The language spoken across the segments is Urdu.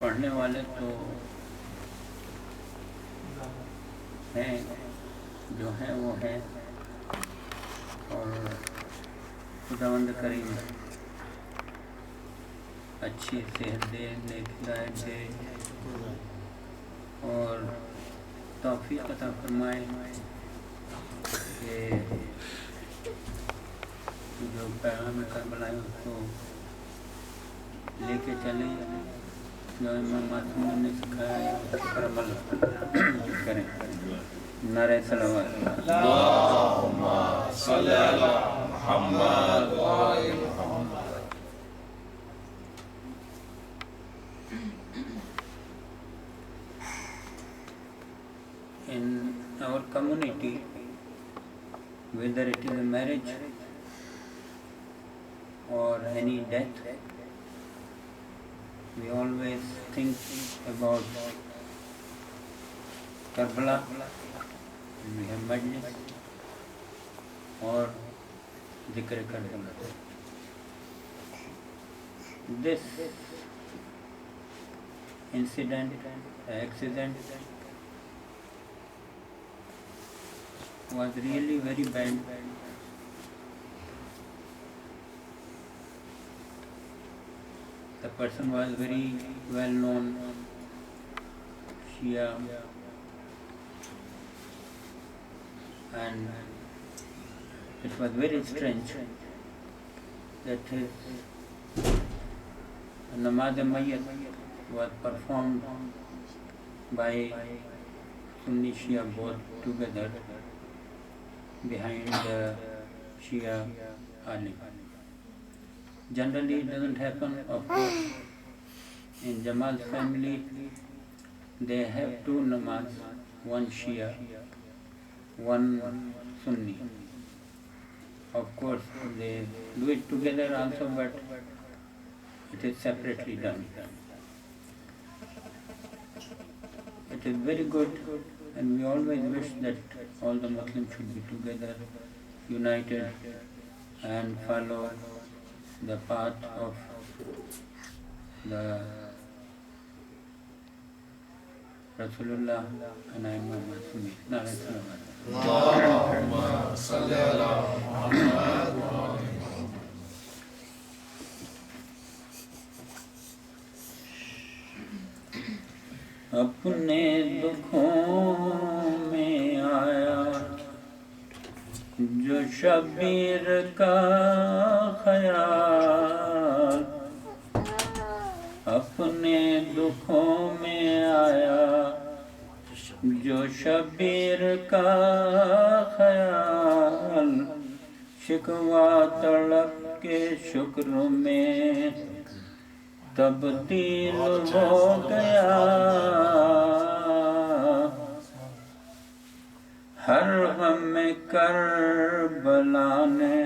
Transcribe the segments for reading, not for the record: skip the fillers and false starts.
پڑھنے والے تو ہیں، جو ہیں وہ ہیں، اور خداوند کریم اچھی صحت دے، نیک ہدایت دے اور توفیق عطا فرمائے کہ جو پیغام کربلا ہے اس کو لے کے چلیں، جو امام معصوم نے سکھایا ہے اس پر عمل کریں۔ نعرہ صلوات۔ اللہم صلی علی محمد و آل محمد۔ In our community, whether it is a marriage or any death, we always think about Karbala, we have majlis or Zikr Karbala. This accident was really very bad. The person was very well known Shia, and it was very strange that his Namaz Mayyat was performed by Sunni Shia both together behind the Shia alim. Generally it doesn't happen, of course. In Jamal's family they have two namaz, one Shia, one Sunni. Of course they do it together also, but it is separately done. It is very good, and we always wish that all the Muslims should be together, united, and follow the path of the Rasulullah and Imam Masumi. اللہم صلی علی محمد و آل محمد۔ اپنے دکھوں میں آیا جو شبیر کا خیال، اپنے دکھوں میں آیا جو شبیر کا خیال، شکوہ تڑپ کے شکر میں تبدیل ہو گیا، ہر غم میں کربلا نے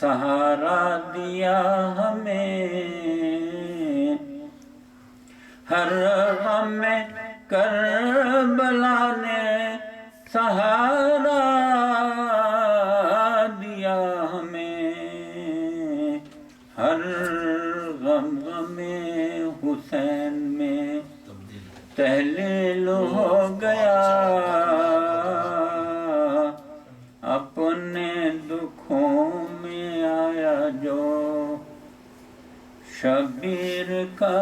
سہارا دیا ہمیں، ہر غم میں کربلا نے سہارا دیا ہمیں، ہر غم میں حسین میں تحلیل ہو گیا، اپنے دکھوں میں آیا جو شبیر کا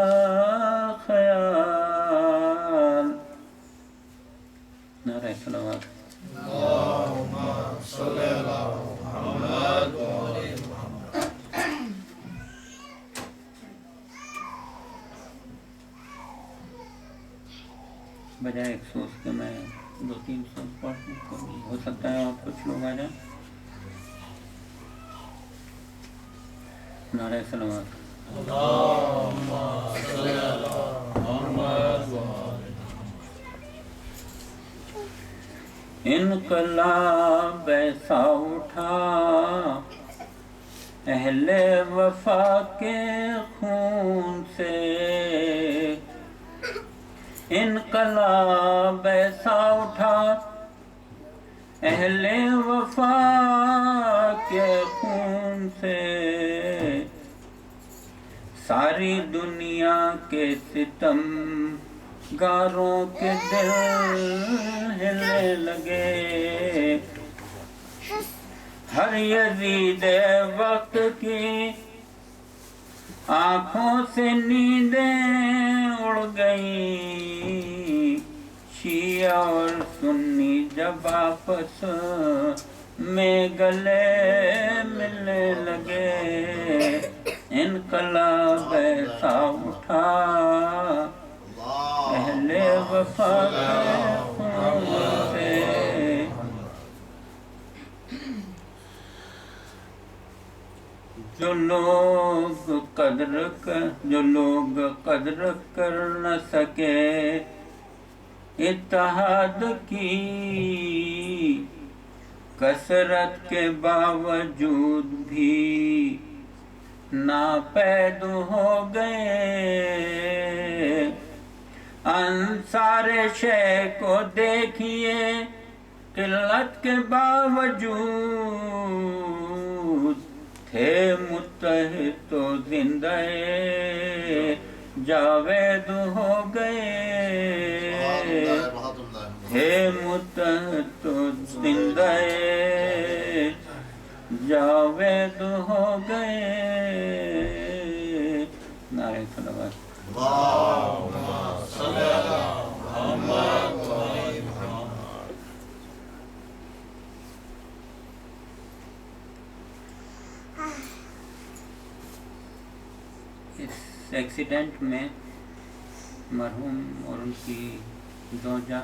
خیال۔ نعرہ صلوات۔ اللہم صلی علی محمد و آل محمد۔ بجائے ایک سوچ کے میں 2-3 سوچ پڑھنے کو بھی ہو سکتا ہے اور کچھ لوگ آ جائیں۔ نعرہ صلوات۔ اللہم صلی علی محمد و آل محمد۔ انقلاب ایسا اٹھا اہل وفا کے خون سے، انقلاب ایسا اٹھا اہل وفا کے خون سے، ساری دنیا کے ستم گاروں کے دل ہلنے لگے، ہر یزید وقت کی آنکھوں سے نیندیں اڑ گئیں، شیعہ اور سنی جب آپس میں گلے ملنے لگے، انقلاب ایسا اٹھا اہل وفا کے خون سے، جو لوگ قدر کر نہ سکے اتحاد کی، کثرت کے باوجود بھی ناپید ہو گئے، انصار شیخ کو دیکھیے قلت کے باوجود تھے متحد تو زندہ جاوید ہو گئے، تھے متحد تو زندہ جاوید ہو گئے، نعرہ صلوات۔ اللہم صلی علی محمد و آل محمد۔ اس ایکسیڈنٹ میں مرحوم اور ان کی زوجہ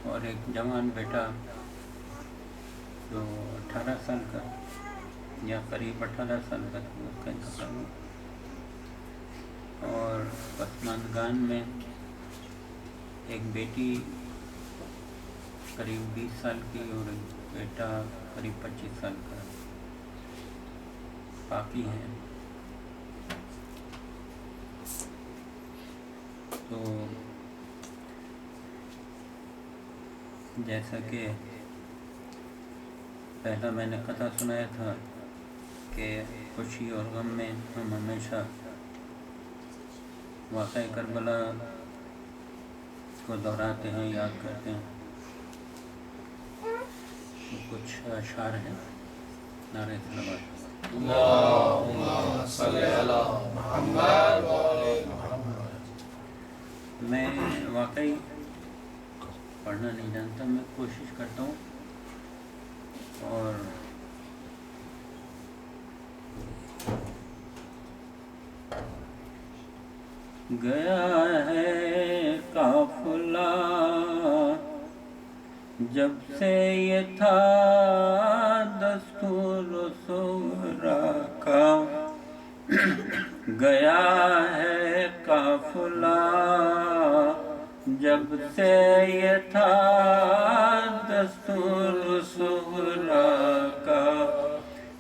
اور ایک جوان بیٹا جو 18 سال کا یا قریب 18 سال کا تھا، اس کا انتقال ہوا، اور پسماندگان میں ایک بیٹی قریب 20 سال کی اور ایک بیٹا قریب 25 سال کا باقی ہیں۔ تو جیسا کہ پہلا میں نے قطعہ سنایا تھا کہ خوشی اور غم میں ہم ہمیشہ واقعہ کربلا کو دہراتے ہیں، یاد کرتے ہیں، تو کچھ اشعار ہیں، نعرہ صلوات۔ اللہم صلی علی محمد و آل محمد۔ میں واقعی پڑھنا نہیں جانتا، میں کوشش کرتا ہوں، اور گیا ہے قافلہ جب سے یہ تھا دستور سورا کا، گیا ہے قافلہ جب سے یہ تھا دستور سورا کا،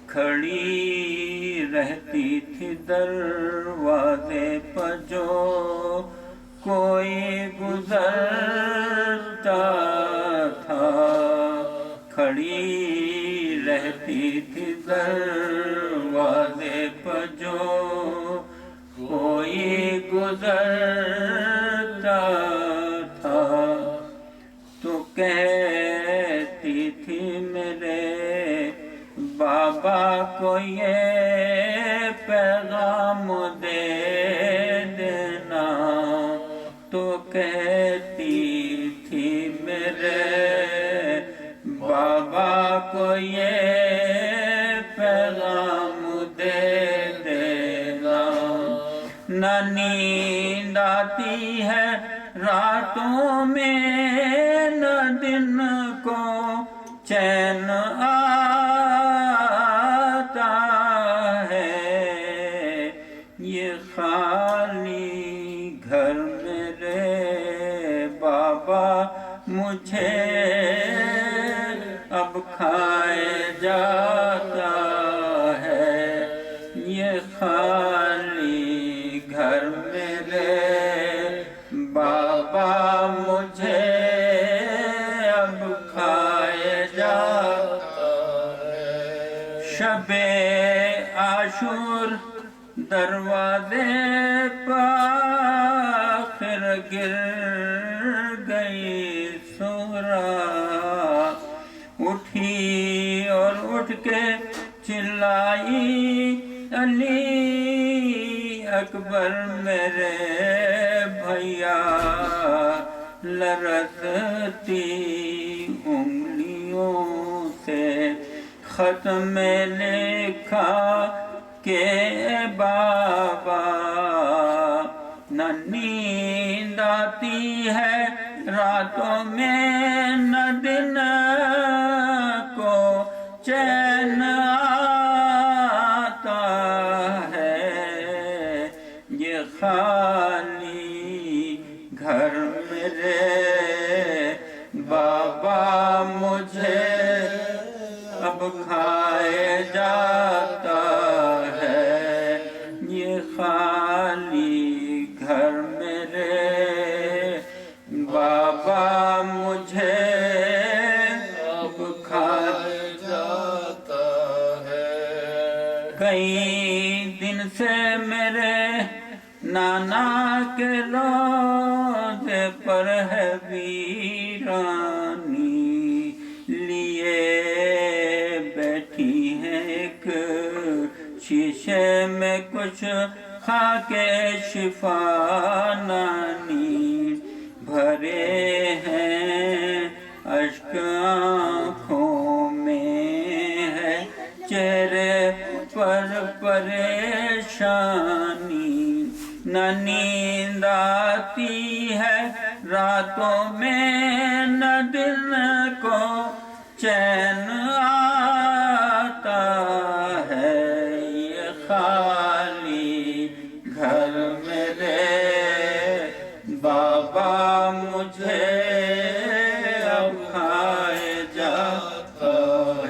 کھڑی رہتی تھی دروازے پر جو کوئی گزرتا تھا، کھڑی رہتی تھی دروازے پر جو کوئی گزرتا تھا، تو کہتی تھی میرے بابا کو یہ پیغام دے دینا، تو کہتی تھی میرے بابا کو یہ پیغام دے دینا، نہ نیند آتی ہے راتوں میں نہ دن کو چین آتا ہے، یہ خالی گھر میرے بابا مجھے اب کھائے جاتا ہے، یہ خالی گھر میرے بابا مجھے اب کھائے جاتا ہے، شب عاشور دروازے گر گئی سورا، اٹھی اور اٹھ کے چلائی علی اکبر میرے بھیا، لرزتی انگلیوں سے خط میں لکھا کہ بابا، نہ نیند آتی ہے راتوں میں، نہ دن کو چین آتا ہے، یہ خالی گھر میرے بابا مجھے اب کھائے جاتا ہے، یہ خالی گھر میرے بابا مجھے اب کھائے جاتا ہے۔ کئی دن سے میرے نانا کے روضے پر ہے ویرانی، لیے بیٹھی ہے ایک شیشے میں کچھ کھا کے شفا نانی، بھرے ہیں اشک آنکھوں میں ہے چہرے پر پریشانی، نہ نیند آتی ہے راتوں میں، نہ دل کو چین آتا ہے، یہ خالی گھر میرے بابا مجھے اب کھائے جاتا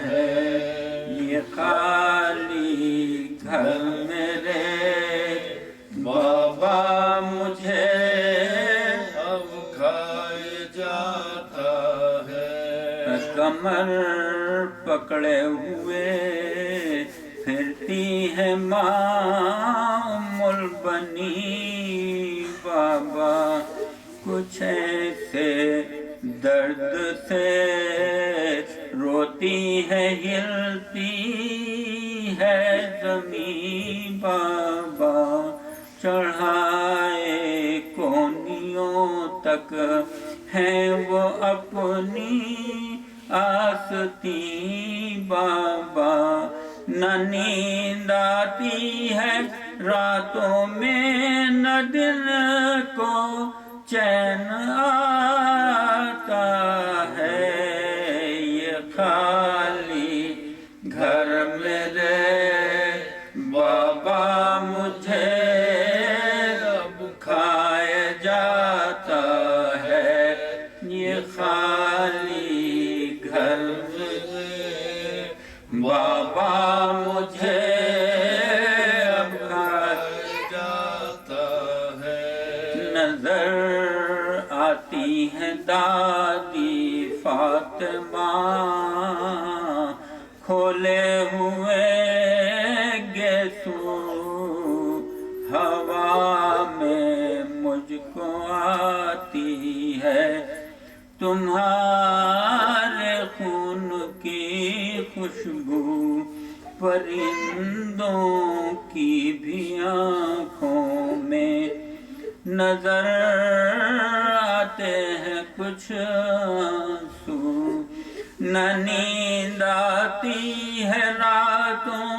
ہے، یہ خالی گھر میرے بابا مجھے اب کھائے جاتا ہے۔ کمر پکڑے ہوئے پھرتی ہے ماں مل بنی بابا، کچھ ایسے درد سے روتی ہے، ہلتی ہے زمین بابا، چڑھائے کونیوں تک ہیں وہ اپنی آستی بابا، نہ نیند آتی ہے راتوں میں، نہ دل کو چین آتا ہے، یہ خالی گھر میرے بابا مجھے اب کھائے جاتا ہے، یہ خالی گھر میرے بابا مجھے اب کھائے جاتا ہے۔ نظر آتی ہے دادی فاطمہ، کھولے ہوئے گیسو، ہوا میں مجھ کو آتی ہے تمہارے خون کی خوشبو، پرندوں کی بھی آنکھوں میں نظر آتے ہیں کچھ آنسو، نہ نیند آتی ہے راتوں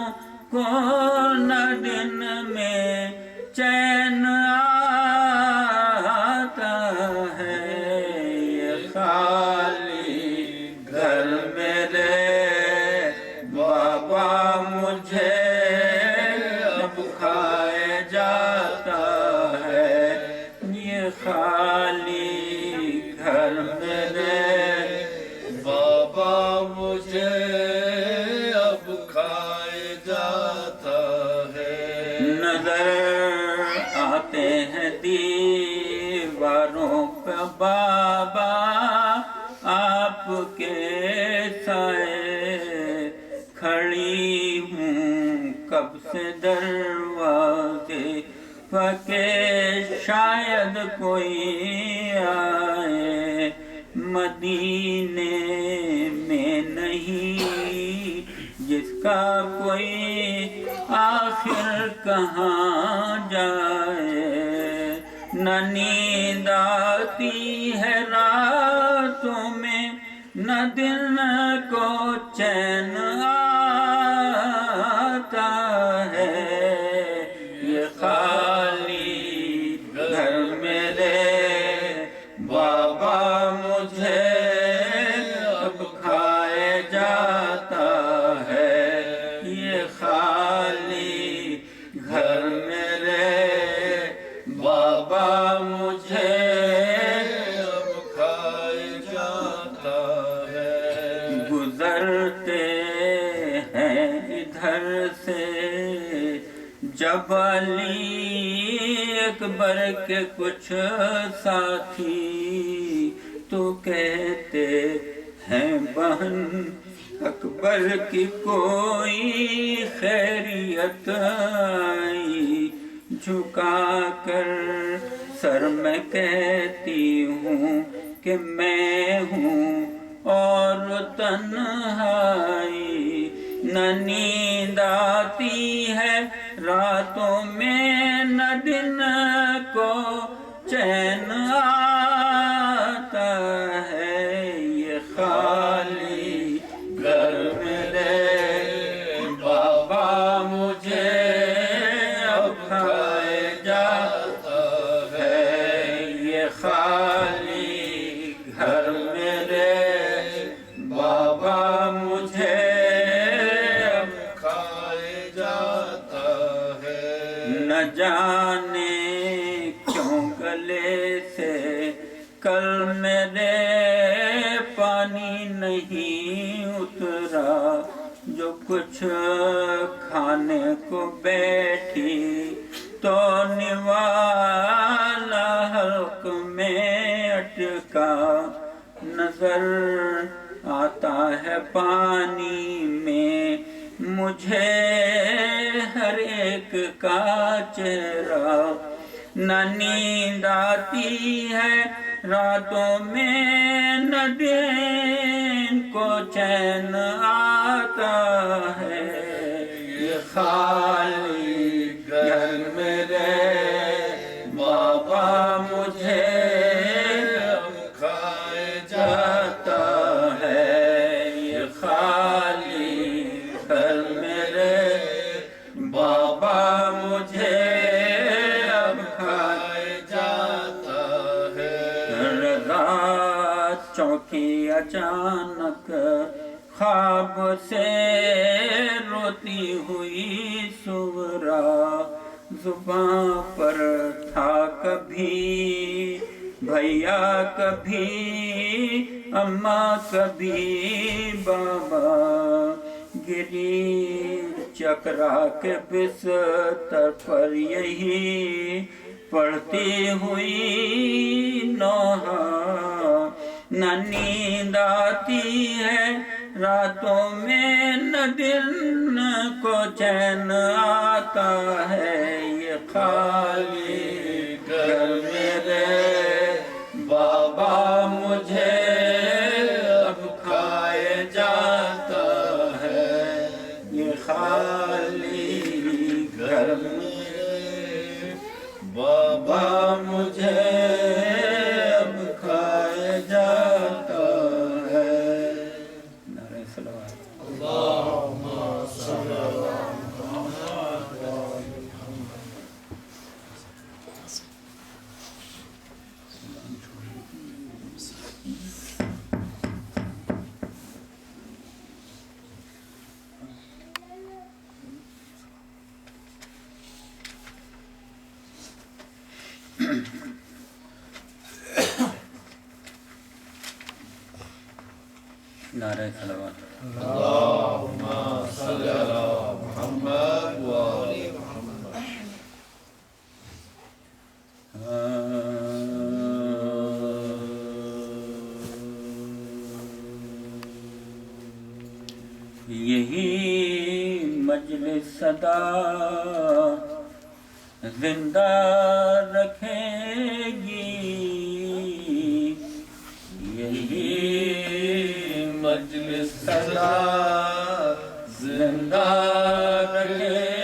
کو، نہ دن میں چین آتا ہے، یہ خالی گھر میرے بابا مجھے اب کھائے جاتا ہے، یہ خالی گھر میرے بابا مجھے اب کھائے جاتا ہے۔ نظر آتے ہیں دیواروں پہ بابا آپ کے سائے، کھڑی ہوں کب سے دروازے پکے، شاید کوئی آئے مدینے میں نہیں، جس کا کوئی آخر کہاں جائے، نہ نیند آتی ہے راتوں میں، نہ دن کو چین آتا ہے، یہ خالی گھر میرے بابا مجھے اب کھائے جاتا ہے، یہ خالی گھر میرے بابا مجھے اب کھائے جاتا ہے۔ گزرتے ہیں ادھر سے جب علی اکبر کے کچھ ساتھی، تو کہتے ہیں بہن اکبر کی کوئی خیریت آئی، جھکا کر سر میں کہتی ہوں کہ میں ہوں اور تنہائی، نہ نیند آتی ہے راتوں میں، نہ دن کو چین آتا ہے، یہ خالی گھر میرے بابا مجھے اب کھائے جاتا ہے، یہ خالی گھر میرے بابا مجھے اب کھائے جاتا ہے۔ نہ جانے کیوں گلے سے کل میرے پانی نہیں اترا، جو کچھ کھانے کو بیٹھی تو نوالا حلق میں اٹکا، نظر آتا ہے پانی میں مجھے ہر ایک کا چہرہ، نہ نیند آتی ہے راتوں میں، نہ دن کو چین آتا ہے، یہ خالی گھر میرے بابا مجھے اب کھائے جاتا ہے، یہ خالی گھر میرے بابا مجھے اب کھائے جاتا ہے۔ رضا چونکی اچانک خواب سے روتی ہوئی سغرا، زباں پر تھا کبھی بھیا کبھی اماں کبھی بابا، گری چکرا کے بستر پر یہی پڑھتی ہوئی نوحہ، نہ نیند آتی ہے راتوں میں، نہ دن کو چین آتا ہے، یہ خالی گھر میرے بابا مجھے اب کھائے جاتا ہے، یہ خالی گھر میرے بابا مجھے اب کھائے جاتا ہے۔ نعرہ صلوات۔ اللہم صلی علی محمد نعرہ صلوات۔ اللہم صلی علی محمد و آل محمد۔ یہی مجلس صدا زندہ رکھے گی مجلس سدا زندہ رکھے